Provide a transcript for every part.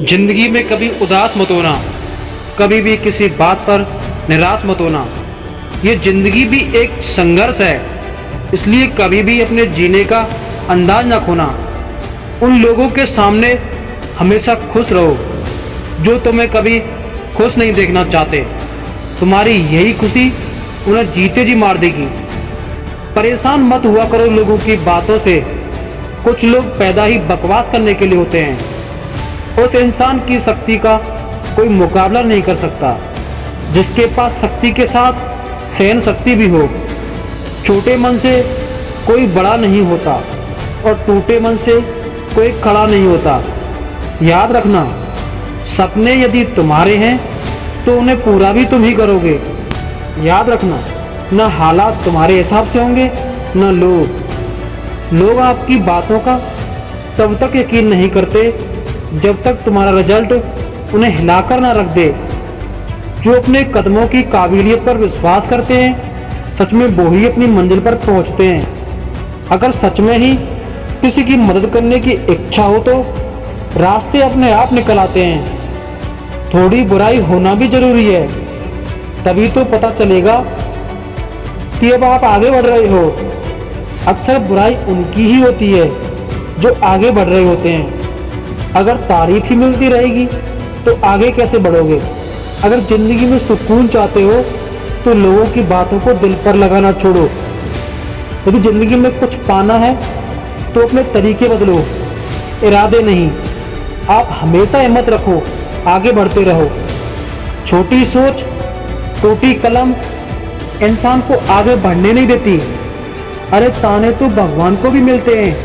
जिंदगी में कभी उदास मत होना, कभी भी किसी बात पर निराश मत होना। ये जिंदगी भी एक संघर्ष है, इसलिए कभी भी अपने जीने का अंदाज न खोना। उन लोगों के सामने हमेशा खुश रहो जो तुम्हें कभी खुश नहीं देखना चाहते। तुम्हारी यही खुशी उन्हें जीते जी मार देगी। परेशान मत हुआ करो लोगों की बातों से। कुछ लोग पैदा ही बकवास करने के लिए होते हैं। उस इंसान की शक्ति का कोई मुकाबला नहीं कर सकता जिसके पास शक्ति के साथ सहन शक्ति भी हो। छोटे मन से कोई बड़ा नहीं होता और टूटे मन से कोई खड़ा नहीं होता। याद रखना, सपने यदि तुम्हारे हैं तो उन्हें पूरा भी तुम ही करोगे। याद रखना, न हालात तुम्हारे हिसाब से होंगे न लोग आपकी बातों का तब तक यकीन नहीं करते जब तक तुम्हारा रिजल्ट उन्हें हिलाकर ना रख दे। जो अपने कदमों की काबिलियत पर विश्वास करते हैं, सच में वो ही अपनी मंजिल पर पहुंचते हैं। अगर सच में ही किसी की मदद करने की इच्छा हो तो रास्ते अपने आप निकल आते हैं। थोड़ी बुराई होना भी जरूरी है, तभी तो पता चलेगा कि अब आप आगे बढ़ रहे हो। अक्सर बुराई उनकी ही होती है जो आगे बढ़ रहे होते हैं। अगर तारीफ ही मिलती रहेगी तो आगे कैसे बढ़ोगे? अगर जिंदगी में सुकून चाहते हो तो लोगों की बातों को दिल पर लगाना छोड़ो। यदि जिंदगी में कुछ पाना है तो अपने तरीके बदलो, इरादे नहीं। आप हमेशा हिम्मत रखो, आगे बढ़ते रहो। छोटी सोच, टूटी कलम इंसान को आगे बढ़ने नहीं देती। अरे ताने तो भगवान को भी मिलते हैं,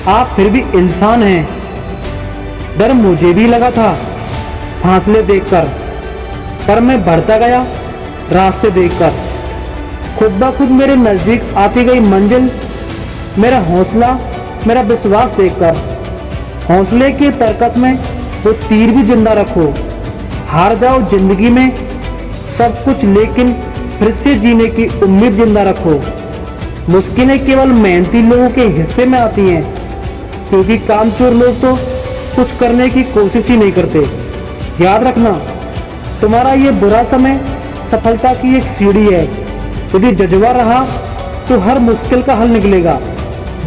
आप फिर भी इंसान हैं। डर मुझे भी लगा था फासले देखकर, पर मैं बढ़ता गया रास्ते देखकर। खुद ब खुद मेरे नजदीक आती गई मंजिल, मेरा हौसला, मेरा विश्वास देखकर। हौसले के तरकस में वो तीर भी जिंदा रखो। हार जाओ जिंदगी में सब कुछ, लेकिन फिर से जीने की उम्मीद जिंदा रखो। मुश्किलें केवल मेहनती लोगों के हिस्से में आती हैं, क्योंकि कामचोर लोग तो कुछ करने की कोशिश ही नहीं करते। याद रखना, तुम्हारा ये बुरा समय सफलता की एक सीढ़ी है। यदि जज्बा रहा तो हर मुश्किल का हल निकलेगा।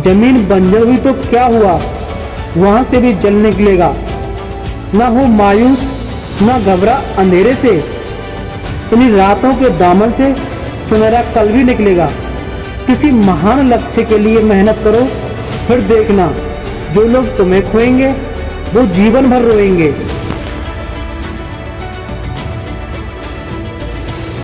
जमीन बंजर हुई तो क्या हुआ, वहां से भी जल निकलेगा। ना हो मायूस, ना घबरा अंधेरे से। इन्हीं रातों के दामन से सुनहरा कल भी निकलेगा। किसी महान लक्ष्य के लिए मेहनत करो, फिर देखना जो लोग तुम्हें खोएंगे वो जीवन भर रोएंगे।